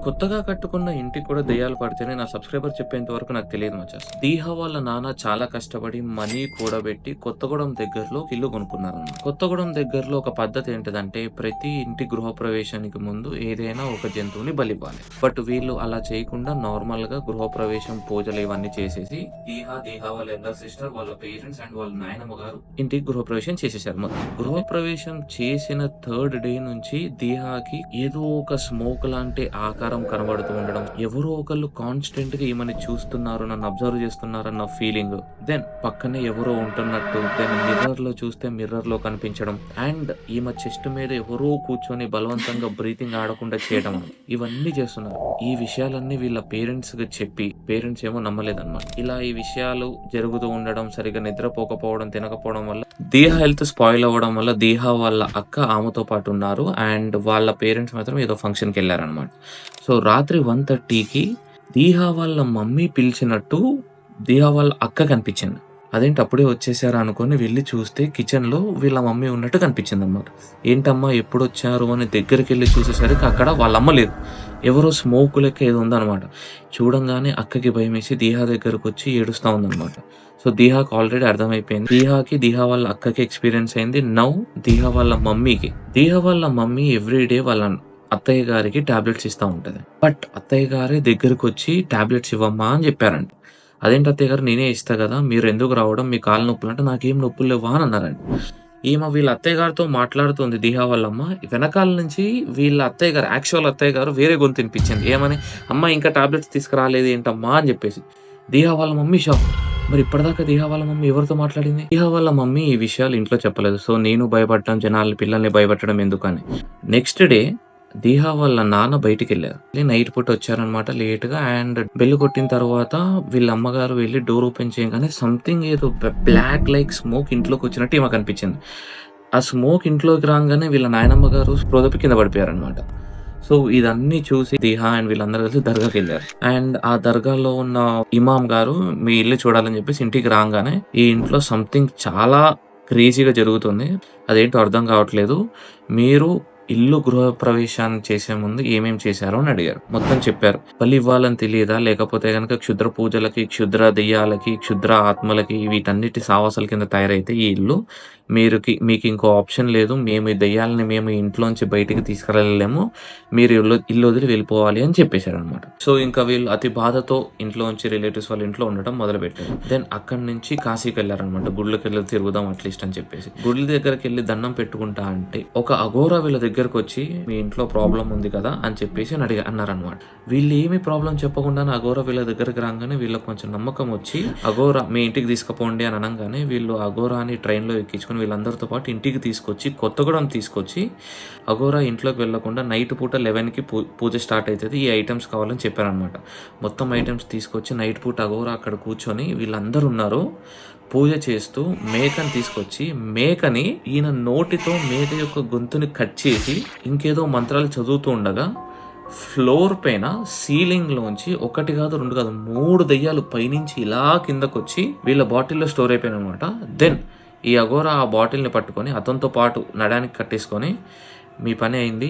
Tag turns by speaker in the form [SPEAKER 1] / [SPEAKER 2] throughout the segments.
[SPEAKER 1] కొత్తగా కట్టుకున్న ఇంటికి కూడా దెయ్యాలు పడితేనే నా సబ్స్క్రైబర్ చెప్పేంత వరకు నాకు తెలియదు మచాస్. దీహ వాళ్ళ నాన్న చాలా కష్టపడి మనీ కూడబెట్టి కొత్తగూడెం దగ్గరలో ఒక ఇల్లు కొనుక్కున్నారన్నమాట. కొత్తగూడెం దగ్గరలో ఒక పద్ధతి ఏంటిదంటే ప్రతి ఇంటి గృహప్రవేశానికి ముందు ఏదైనా ఒక జంతువుని బలివ్వాలి. బట్ వీళ్ళు అలా చేయకుండా నార్మల్ గా గృహప్రవేశం పూజలు ఇవన్నీ చేసేసి దీహ వాళ్ళ ఎల్డర్ సిస్టర్, వాళ్ళ పేరెంట్స్ అండ్ వాళ్ళ నాయనమ్మ గారు ఇంటికి గృహప్రవేశం చేసేసారు. మొత్తం గృహప్రవేశం చేసిన థర్డ్ డే నుంచి దీహాకి ఏదో ఒక స్మోక్ లాంటి ఆకారం కనబడుతూ ఉండడం, ఎవరో ఒకళ్ళు కాన్స్టెంట్ గా ఈమెని చూస్తున్నారు, నన్ను అబ్జర్వ్ చేస్తున్నారన్న ఫీలింగ్, దెన్ పక్కనే ఎవరో ఉంటున్నట్టు, దెన్ మిర్రర్ లో చూస్తే మిర్రర్ లో కనిపించడం, అండ్ ఈమె చెస్ట్ మీద ఎవరో కూర్చొని బలవంతంగా బ్రీతింగ్ ఆడకుండా చేయడం, ఇవన్నీ చేస్తున్నారు. ఈ విషయాలన్నీ వీళ్ళ పేరెంట్స్ కి చెప్పి పేరెంట్స్ ఏమో నమ్మలేదన్నమాట. ఇలా ఈ విషయాలు జరుగుతూ ఉండడం, సరిగా నిద్రపోకపోవడం, తినకపోవడం వల్ల దీహ హెల్త్ స్పాయిల్ అవ్వడం వల్ల దీహ వాళ్ళ అక్క ఆమెతో పాటు ఉన్నారు అండ్ వాళ్ళ పేరెంట్స్ మాత్రం ఏదో ఫంక్షన్కి వెళ్ళారనమాట. సో రాత్రి 1:30కి దీహ వాళ్ళ మమ్మీ పిలిచినట్టు దీహ వాళ్ళ అక్క కనిపించింది. అదేంటి అప్పుడే వచ్చేసారా అనుకొని వెళ్ళి చూస్తే కిచెన్ లో వీళ్ళ మమ్మీ ఉన్నట్టు కనిపించింది అనమాట. ఏంటమ్మా ఎప్పుడు వచ్చారు అని దగ్గరికి వెళ్ళి చూసేసరికి అక్కడ వాళ్ళ అమ్మ లేదు, ఎవరో స్మోక్ లెక్క ఏదో ఉందన్నమాట. చూడంగానే అక్కకి భయం వేసి దీహా దగ్గరకు వచ్చి ఏడుస్తా ఉందన్నమాట. సో దీహాకి ఆల్రెడీ అర్థమైపోయింది, దీహా వాళ్ళ అక్కకి ఎక్స్పీరియన్స్ అయింది. నౌ దీహా వాళ్ళ మమ్మీ ఎవ్రీడే వాళ్ళ అత్తయ్య గారికి టాబ్లెట్స్ ఇస్తా ఉంటది. బట్ అత్తయ్య గారే దగ్గరకు వచ్చి టాబ్లెట్స్ ఇవ్వమ్మా అని చెప్పారంట. అదేంటి అత్తయ్య గారు నేనే ఇస్తా కదా, మీరు ఎందుకు రావడం, మీ కాలు నొప్పులు అంటే నాకేం నొప్పులు లేవా అని అన్నారండి. ఈమె వీళ్ళ అత్తయ్య గారితో మాట్లాడుతుంది దీహా వాళ్ళమ్మ. వెనకాల నుంచి వీళ్ళ అత్తయ్య గారు, యాక్చువల్ అత్తయ్య గారు వేరే గొంతు వినిపించింది. ఏమని, అమ్మ ఇంకా టాబ్లెట్స్ తీసుకురాలేదు ఏంటమ్మా అని చెప్పేసి. దీహా వాళ్ళ మమ్మీ షాక్. మరి ఇప్పటిదాకా దీహా వాళ్ళ మమ్మీ ఎవరితో మాట్లాడింది? దీహా వాళ్ళ మమ్మీ ఈ విషయాలు ఇంట్లో చెప్పలేదు. సో నేను భయపడటం, జనాలు పిల్లల్ని భయపెట్టడం ఎందుకని. నెక్స్ట్ డే దీహా వాళ్ళ నాన్న బయటికెళ్ళారు. నైట్ పూట వచ్చారనమాట లేట్‌గా. అండ్ బెల్ కొట్టిన తర్వాత వీళ్ళ అమ్మగారు వెళ్లి డోర్ ఓపెన్ చేయగానే సంథింగ్ ఏదో బ్లాక్ లైక్ స్మోక్ ఇంట్లోకి వచ్చినట్టు ఈమెకు అనిపించింది. ఆ స్మోక్ ఇంట్లోకి రాగానే వీళ్ళ నాయనమ్మ గారు స్పృహ కింద పడిపోయారనమాట. సో ఇదన్నీ చూసి దీహా అండ్ వీళ్ళందరూ కలిసి దర్గాకి వెళ్ళారు. అండ్ ఆ దర్గాలో ఉన్న ఇమాం గారు మీ ఇల్లు చూడాలని చెప్పేసి ఇంటికి రాగానే ఈ ఇంట్లో సంథింగ్ చాలా క్రేజీగా జరుగుతుంది, అదేంటో అర్థం కావట్లేదు, మీరు ఇల్లు గృహప్రవేశాన్ని చేసే ముందు ఏమేం చేశారో అని అడిగారు. మొత్తం చెప్పారు. బలి ఇవ్వాలని తెలియదా, లేకపోతే గనక క్షుద్ర పూజలకి, క్షుద్ర దెయ్యాలకి, క్షుద్ర ఆత్మలకి వీటన్నిటి సావాసాల కింద తయారైతే ఈ ఇల్లు మీకు ఇంకో ఆప్షన్ లేదు, మేము ఈ దెయ్యాలని మేము ఇంట్లోంచి బయటికి తీసుకురాలేము, మీరు ఇల్లు వదిలి వెళ్ళిపోవాలి అని చెప్పేశారనమాట. సో ఇంకా వీళ్ళు అతి బాధతో ఇంట్లోంచి రిలేటివ్స్ వాళ్ళ ఇంట్లో ఉండడం మొదలుపెట్టారు. దెన్ అక్కడి నుంచి కాశీకి వెళ్ళారనమాట. గుళ్ళకి వెళ్ళి తిరుగుదాం అట్లీస్ట్ అని చెప్పేసి. గుళ్ళ దగ్గరికి వెళ్ళి దండం పెట్టుకుంటా అంటే ఒక అఘోరా వీళ్ళ దగ్గరకు వచ్చి మీ ఇంట్లో ప్రాబ్లం ఉంది కదా అని చెప్పేసి అన్నారనమాట. వీళ్ళు ఏమి ప్రాబ్లం చెప్పకుండానే అఘోరా వీళ్ళ దగ్గరికి రాగానే వీళ్ళకి కొంచెం నమ్మకం వచ్చి అఘోరా మీ ఇంటికి తీసుకుపోండి అని అనగానే వీళ్ళు అఘోరాని ట్రైన్లో ఎక్కించుకొని వీళ్ళందరితో పాటు ఇంటికి తీసుకొచ్చి కొత్తగూడెం తీసుకొచ్చి అఘోరా ఇంట్లోకి వెళ్లకుండా నైట్ పూట 11కి పూజ స్టార్ట్ అవుతుంది, ఈ ఐటమ్స్ కావాలని చెప్పారనమాట. మొత్తం ఐటమ్స్ తీసుకొచ్చి నైట్ పూట అఘోరా అక్కడ కూర్చొని వీళ్ళందరూ ఉన్నారు పూజ చేస్తూ మేకని తీసుకొచ్చి మేకని ఈయన నోటితో మేక యొక్క గొంతుని కట్ చేసి ఇంకేదో మంత్రాలు చదువుతూ ఉండగా ఫ్లోర్ పైన సీలింగ్ లోంచి ఒకటి కాదు రెండు కాదు 3 దెయ్యాలు పైనుంచి ఇలా కిందకొచ్చి వీళ్ళ బాటిల్లో స్టోర్ అయిపోయిన అనమాట. దెన్ ఈ అఘోరా ఆ బాటిల్ని పట్టుకొని అతనితో పాటు నడానికి కట్టేసుకొని మీ పని అయింది,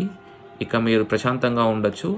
[SPEAKER 1] ఇక మీరు ప్రశాంతంగా ఉండొచ్చు